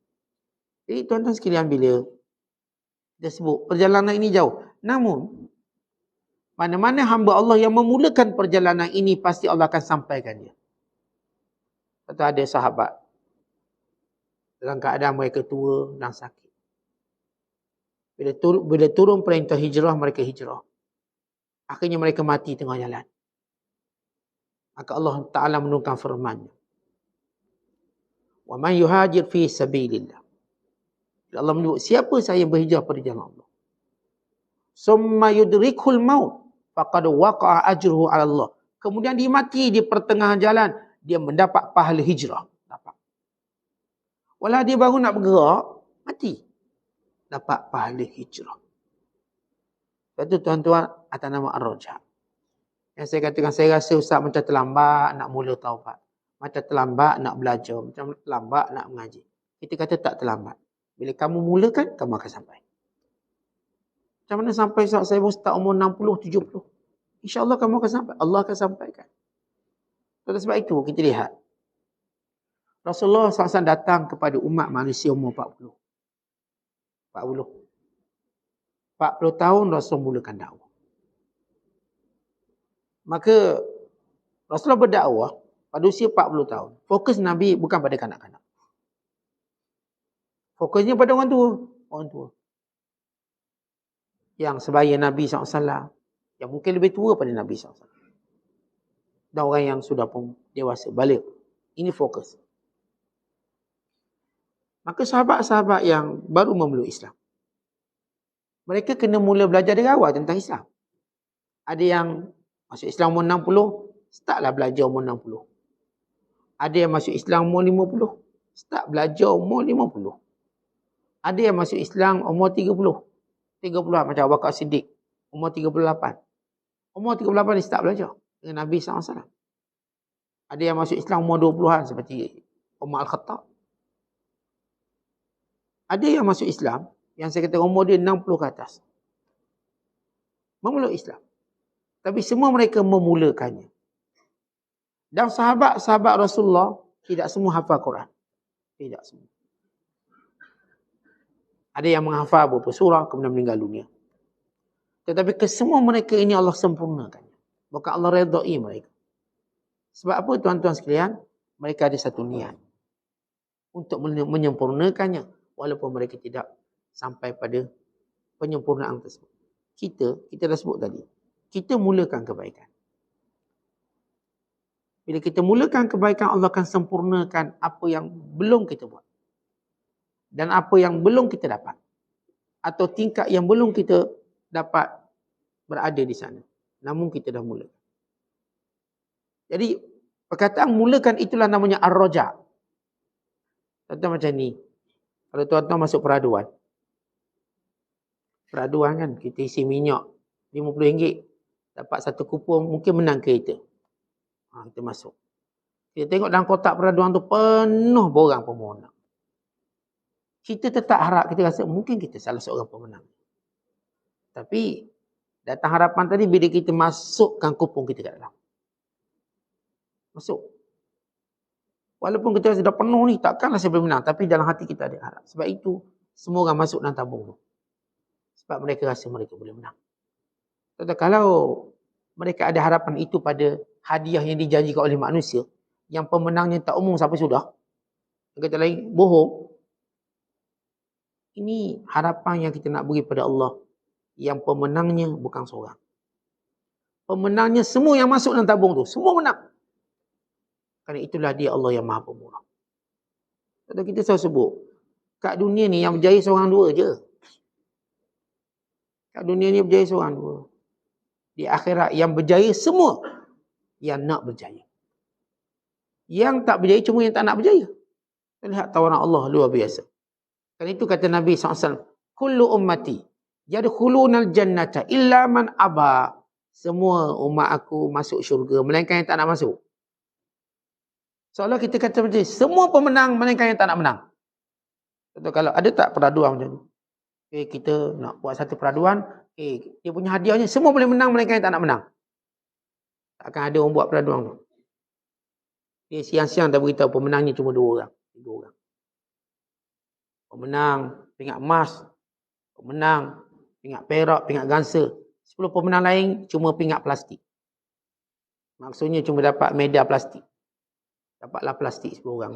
S1: Jadi tuan-tuan sekalian, bila kita sebut perjalanan ini jauh. Namun, Mana-mana hamba Allah yang memulakan perjalanan ini, pasti Allah akan sampaikan dia. Atau ada sahabat dalam keadaan mereka tua dan sakit. Bila turun perintah hijrah, mereka hijrah. Akhirnya mereka mati tengah jalan. Maka Allah Ta'ala menurunkan firman-Nya. Wa man yuhajir fi sabilillah. Allah menyebut siapa saya berhijrah pada jalan Allah. Summa yudrikul maut faqad waqa'a ajruhu 'ala Allah. Kemudian dia mati di pertengahan jalan, dia mendapat pahala hijrah. Dapat. Walau dia baru nak bergerak, mati. Dapat pahala hijrah. Sebab tu tuan-tuan, atas nama Ar-Raja. Yang saya katakan, saya rasa Ustaz macam terlambat nak mula taubat. Macam terlambat nak belajar. Macam terlambat nak mengaji. Kita kata tak terlambat. Bila kamu mulakan, kamu akan sampai. Macam mana sampai saat saya start umur 60, 70? InsyaAllah kamu akan sampai. Allah akan sampaikan. Sebab itu kita lihat. Rasulullah SAW datang kepada umat manusia umur 40 tahun Rasul mulakan dakwah. Maka Rasulullah berdakwah pada usia 40 tahun. Fokus Nabi bukan pada kanak-kanak. Fokusnya pada orang tua. Orang tua. Yang sebaya Nabi SAW. Yang mungkin lebih tua pada Nabi SAW. Dan orang yang sudah pun dewasa, balik. Ini fokus. Maka sahabat-sahabat yang baru memeluk Islam, mereka kena mula belajar dari awal tentang Islam. Ada yang masuk Islam umur 60, startlah belajar umur 60. Ada yang masuk Islam umur 50, start belajar umur 50. Ada yang masuk Islam umur 30. 30 macam Abu Bakar Siddiq, umur 38. Umur 38 dia start belajar dengan Nabi SAW. Ada yang masuk Islam umur 20-an seperti Umar Al-Khattab. Ada yang masuk Islam, yang saya kata umur dia 60 ke atas. Memeluk Islam. Tapi semua mereka memulakannya. Dan sahabat-sahabat Rasulullah, tidak semua hafal Quran. Tidak semua. Ada yang menghafal beberapa surah, kemudian meninggal dunia. Tetapi kesemua mereka ini Allah sempurnakan. Bukan Allah redai mereka. Sebab apa tuan-tuan sekalian? Mereka ada satu niat. Untuk menyempurnakannya. Walaupun mereka tidak sampai pada penyempurnaan tersebut. Kita dah sebut tadi. Kita mulakan kebaikan. Bila kita mulakan kebaikan, Allah akan sempurnakan apa yang belum kita buat. Dan apa yang belum kita dapat. Atau tingkat yang belum kita dapat berada di sana. Namun kita dah mulakan. Jadi, perkataan mulakan itulah namanya Ar-Raja. Contoh macam ni. Kalau tuan-tuan masuk peraduan. Peraduan kan, kita isi minyak RM50. Dapat satu kupon, mungkin menang kereta. Kita masuk. Kita tengok dalam kotak peraduan tu penuh borang pemenang. Kita tetap harap, kita rasa mungkin kita salah seorang pemenang. Tapi datang harapan tadi bila kita masukkan kupon kita kat dalam. Masuk. Walaupun kita rasa dah penuh ni, takkanlah saya boleh menang. Tapi dalam hati kita ada harap. Sebab itu, semua orang masuk dalam tabung tu. Sebab mereka rasa mereka boleh menang. Tetapi kalau mereka ada harapan itu pada hadiah yang dijanjikan oleh manusia, yang pemenangnya tak umum sampai sudah, yang kata lain, bohong. Ini harapan yang kita nak beri pada Allah. Yang pemenangnya bukan seorang. Pemenangnya semua yang masuk dalam tabung tu. Semua menang. Kerana itulah dia Allah yang maha pemurah. Kalau kita selalu sebut, kat dunia ni yang berjaya seorang dua je. Kat dunia ni berjaya seorang dua. Di akhirat yang berjaya semua yang nak berjaya. Yang tak berjaya cuma yang tak nak berjaya. Kita lihat tawaran Allah luar biasa. Kerana itu kata Nabi SAW, kullu ummati yadkhulunal jannata illa man aba. Semua umat aku masuk syurga, melainkan yang tak nak masuk. Seolah kita kata macam ni, semua pemenang melainkan yang tak nak menang. Contoh kalau ada tak peraduan macam ni? Kita nak buat satu peraduan, dia punya hadiahnya semua boleh menang melainkan yang tak nak menang. Takkan ada orang buat peraduan tu. Siang-siang dah beritahu pemenangnya cuma 2 orang, 3 orang. Pemenang pingat emas, pemenang pingat perak, pingat gansa. 10 pemenang lain cuma pingat plastik. Maksudnya cuma dapat medal plastik. Dapatlah plastik 10 orang.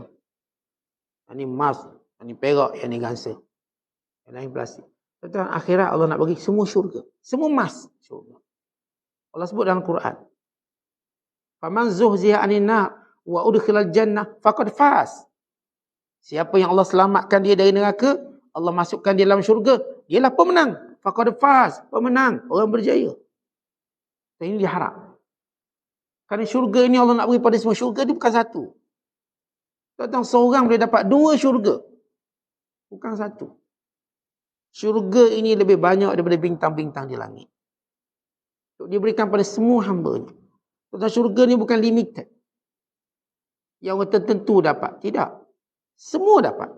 S1: Yang ni emas, yang ni perak, yang ni gangsa. Yang lain plastik. Tuan akhirat Allah nak bagi semua syurga. Semua emas syurga. Allah sebut dalam Quran. Faman zuhziha 'anil nar wa udkhilal jannah faqad faz. Siapa yang Allah selamatkan dia dari neraka, Allah masukkan dia dalam syurga, dialah pemenang. Faqad faz, pemenang, orang berjaya. Dan ini diharap. Kerana syurga ini Allah nak beri pada semua. Syurga dia bukan satu. Tuan-tuan, seorang boleh dapat 2 syurga. Bukan satu. Syurga ini lebih banyak daripada bintang-bintang di langit. Dia berikan pada semua hamba-Nya. Tuan-tuan, syurga ni bukan limited. Yang orang tertentu dapat. Tidak. Semua dapat.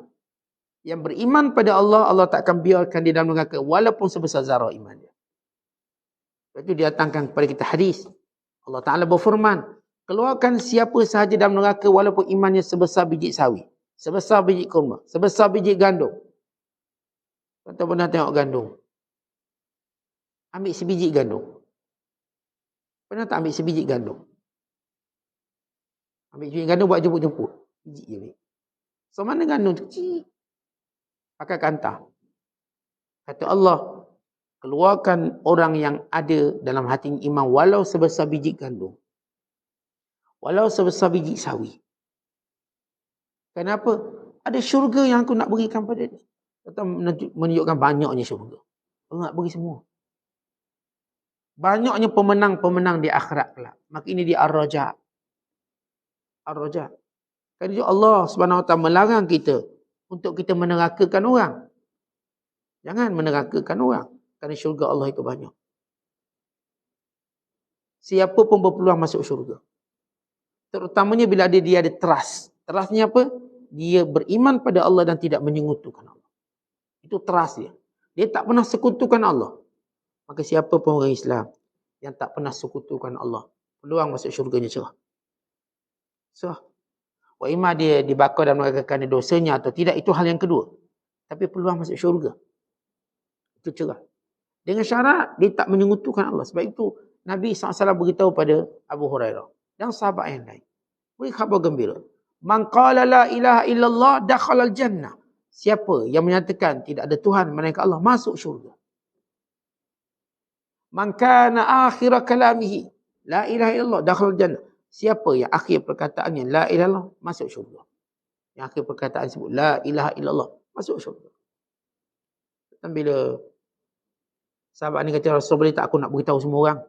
S1: Yang beriman pada Allah, Allah tak akan biarkan dia dalam neraka walaupun sebesar zarah iman dia. Lepas itu dia datangkan kepada kita hadis. Allah Ta'ala berfirman, keluarkan siapa sahaja dalam neraka walaupun imannya sebesar biji sawi, sebesar biji kurma, sebesar biji gandum. Tuan-tuan pernah tengok gandum? Ambil sebiji gandum. Pernah tak ambil sebiji gandum? Ambil sebiji gandum buat jemput-jemput. Biji je ambil. So mana gandum tu kecil? Pakai kantah. Kata Allah, keluarkan orang yang ada dalam hati iman walau sebesar biji gandum. Walau sebesar biji sawi. Kenapa? Ada syurga yang aku nak berikan pada dia. Atau menunjukkan banyaknya syurga. Aku nak beri semua. Banyaknya pemenang-pemenang di akhirat kelak. Maka ini dia Ar-Raja. Ar-Raja. Kerana Allah Subhanahu Wa Taala melarang kita untuk kita menerakakan orang. Jangan menerakakan orang. Kerana syurga Allah itu banyak. Siapa pun berpeluang masuk syurga. Terutamanya bila dia ada trust. Trustnya apa? Dia beriman pada Allah dan tidak menyekutukan Allah. Itu trust dia. Dia tak pernah sekutukan Allah. Maka siapa pun orang Islam yang tak pernah sekutukan Allah, peluang masuk syurganya cerah. Cerah. Wa imma dia dibakar dan mengerjakan dosanya atau tidak, itu hal yang kedua. Tapi peluang masuk syurga itu cerah. Dengan syarat dia tak menyekutukan Allah. Sebab itu Nabi SAW beritahu pada Abu Hurairah dan sahabat yang lain. Beri khabar gembira. Man qala la ilaha illallah dakhala al-jannah. Siapa yang menyatakan tidak ada Tuhan melainkan Allah, masuk syurga. Man kana akhir kalamihi la ilaha illallah dakhala al-jannah. Siapa yang akhir perkataannya la ilaha illallah, masuk syurga. Yang akhir perkataan sebut la ilaha illallah, masuk syurga. Dan bila sahabat ni kata, Rasul boleh tak aku nak beritahu semua orang?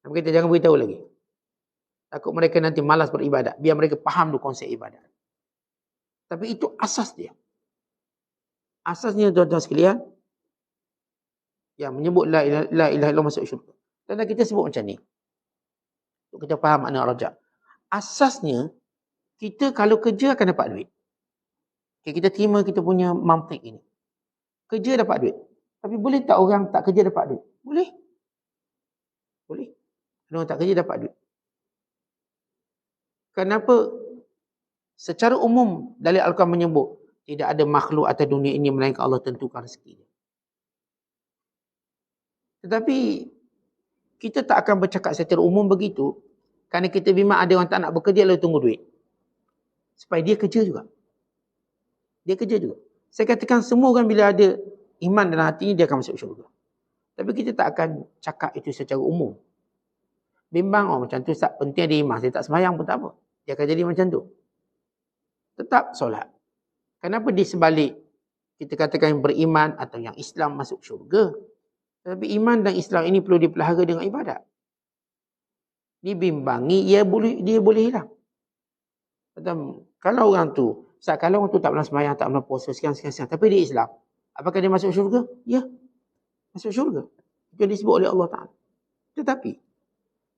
S1: Nabi kata jangan beritahu lagi. Takut mereka nanti malas beribadat. Biar mereka faham tu konsep ibadat. Tapi itu asas dia. Asasnya tuan-tuan sekalian, yang menyebut la ilaha illallah masuk syurga. Dan kita sebut macam ni. Untuk kita faham makna raja. Asasnya, kita kalau kerja akan dapat duit. Okay, kita terima kita punya mantik ini. Kerja dapat duit. Tapi boleh tak orang tak kerja dapat duit? Boleh. Boleh. Orang tak kerja dapat duit. Kenapa? Secara umum, dalil Al-Quran menyebut, tidak ada makhluk atas dunia ini melainkan Allah tentukan rezeki dia. Tetapi, kita tak akan bercakap secara umum begitu, kerana kita bimbang ada orang tak nak bekerja lalu tunggu duit. Supaya dia kerja juga. Dia kerja juga. Saya katakan semua orang bila ada iman dalam hati dia akan masuk syurga. Tapi kita tak akan cakap itu secara umum. Bimbang, macam tu tak penting ada iman. Saya tak sembahyang pun tak apa. Dia akan jadi macam tu. Tetap solat. Kenapa di sebalik kita katakan yang beriman atau yang Islam masuk syurga? Tapi iman dan Islam ini perlu dipelihara dengan ibadat. Dibimbangi, dia boleh hilang. Kalau orang tu, kalau orang tu tak pernah sembahyang, tak pernah puasa, sekian, tapi dia Islam, apakah dia masuk syurga? Ya, masuk syurga. Itu yang disebut oleh Allah Ta'ala. Tetapi,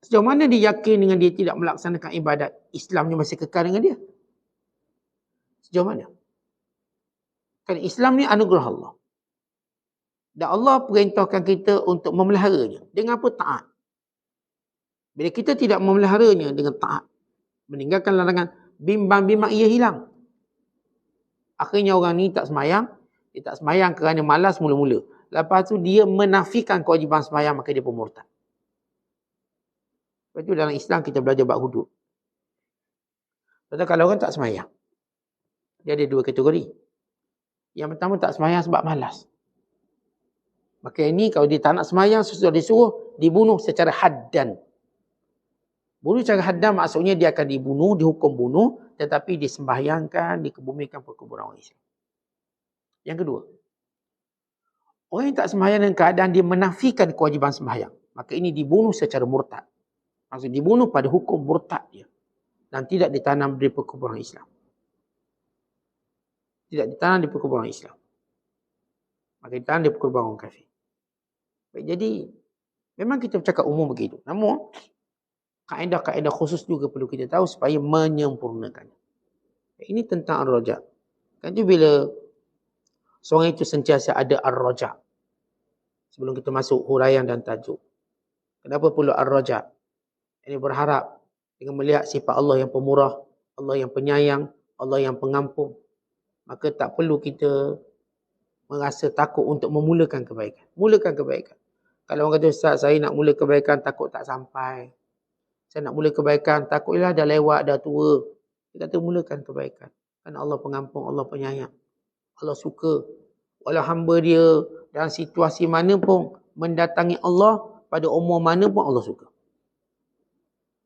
S1: sejauh mana dia yakin dengan dia tidak melaksanakan ibadat, Islamnya masih kekal dengan dia? Sejauh mana? Kerana Islam ni anugerah Allah. Dan Allah perintahkan kita untuk memeliharanya. Dengan apa? Taat. Bila kita tidak memeliharanya dengan taat, meninggalkan larangan, bimbang-bimbang ia hilang. Akhirnya orang ni tak semayang. Dia tak semayang kerana malas mula-mula. lepas tu dia menafikan kewajipan sembahyang, maka dia pemurtad. Sebab itu dalam Islam kita belajar bab hudud. Contoh kalau orang tak sembahyang, dia ada dua kategori. Yang pertama tak sembahyang sebab malas. Maka ini kalau dia tak nak sembahyang, sesudah disuruh dibunuh secara haddan. Bunuh secara haddan maksudnya dia akan dibunuh, dihukum bunuh, tetapi disembahyangkan, dikebumikan perkuburan orang Islam. Yang kedua, orang yang tak sembahyang dengan keadaan dia menafikan kewajipan sembahyang, maka ini dibunuh secara murtad. Maksud dibunuh pada hukum murtad dia. Dan tidak ditanam di perkuburan Islam. Tidak ditanam di perkuburan Islam. Maka ditanam di perkuburan orang kafir. Baik, jadi, memang kita bercakap umum begitu. Namun, kaedah-kaedah khusus juga perlu kita tahu supaya menyempurnakan. Ini tentang ar-raja. Kan tu bila seorang itu sentiasa ada ar-raja. Sebelum kita masuk huraian dan tajuk. Kenapa perlu ar-raja? Ini berharap dengan melihat sifat Allah yang pemurah, Allah yang penyayang, Allah yang pengampun. Maka tak perlu kita merasa takut untuk memulakan kebaikan. Mulakan kebaikan. Kalau orang kata, Ustaz, saya nak mula kebaikan takut tak sampai. Saya nak mula kebaikan takutlah dah lewat, dah tua. Dia kata mulakan kebaikan. Kerana Allah pengampun, Allah penyayang. Allah suka. Walau hamba dia dalam situasi mana pun mendatangi Allah, pada umur mana pun Allah suka.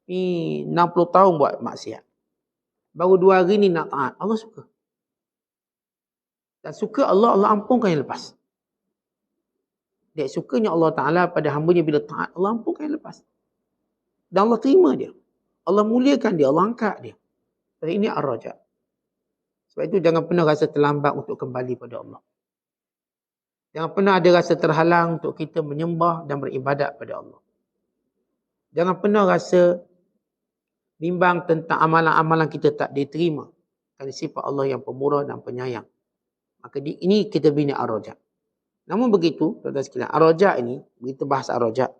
S1: Ni 60 tahun buat maksiat. Baru 2 hari ni nak taat. Allah suka. Dan suka Allah ampunkan yang lepas. Dia sukanya Allah Ta'ala pada hambanya bila taat, Allah ampunkan yang lepas. Dan Allah terima dia. Allah muliakan dia, Allah angkat dia. Jadi ini ar-raja. Sebab itu jangan pernah rasa terlambat untuk kembali pada Allah. Jangan pernah ada rasa terhalang untuk kita menyembah dan beribadat pada Allah. Jangan pernah rasa bimbang tentang amalan-amalan kita tak diterima. Kerana sifat Allah yang pemurah dan penyayang. Maka ini kita bina ar-raja. Namun begitu, tuan-tuan sekalian, ar-raja ini, begitu bahasa ar-raja,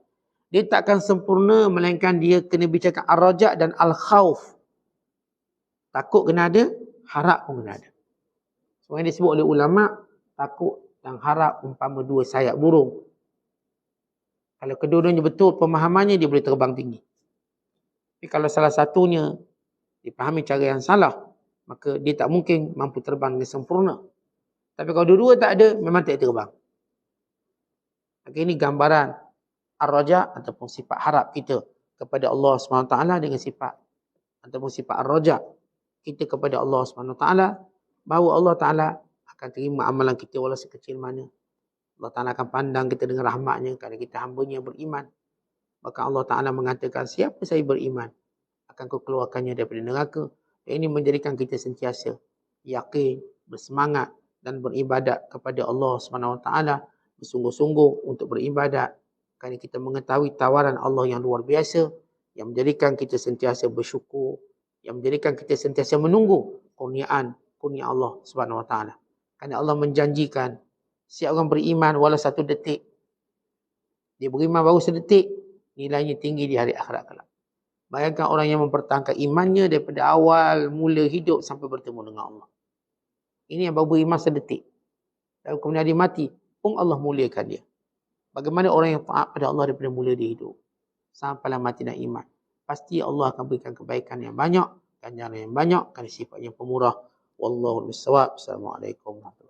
S1: dia takkan sempurna melainkan dia kena bicarakan ar-raja dan al-khawf. Takut kena ada, harap pun kena ada. Sebab yang disebut oleh ulama, takut dan harap umpama 2 sayap burung. Kalau kedua-duanya betul pemahamannya, dia boleh terbang tinggi. Tapi kalau salah satunya dipahami cara yang salah, maka dia tak mungkin mampu terbang dengan sempurna. Tapi kalau dua-dua tak ada, memang tak terbang. Maka ini gambaran ar-raja ataupun sifat harap kita kepada Allah SWT dengan sifat ataupun sifat ar-raja kita kepada Allah SWT, bahawa Allah Ta'ala akan terima amalan kita walau sekecil mana. Allah Ta'ala akan pandang kita dengan rahmatnya kerana kita hambanya beriman. Maka Allah Ta'ala mengatakan, siapa saya beriman, akan ku keluarkannya daripada neraka. Dan ini menjadikan kita sentiasa yakin, bersemangat dan beribadat kepada Allah SWT, bersungguh-sungguh untuk beribadat. Kerana kita mengetahui tawaran Allah yang luar biasa, yang menjadikan kita sentiasa bersyukur, yang menjadikan kita sentiasa menunggu kurnia Allah SWT. Kerana Allah menjanjikan, siapa orang beriman walau 1 detik, dia beriman baru sedetik, nilainya tinggi di hari akhirat kelak. Bayangkan orang yang mempertahankan imannya daripada awal mula hidup sampai bertemu dengan Allah. Ini yang baru beriman sedetik. Dan kemudian dia mati, pun Allah muliakan dia. Bagaimana orang yang taat pada Allah daripada mula dia hidup sampailah mati dan iman. Pasti Allah akan berikan kebaikan yang banyak, ganjaran yang banyak, kerana sifatnya pemurah. Wallahu a'lam bishawab. Assalamualaikum warahmatullahi wabarakatuh.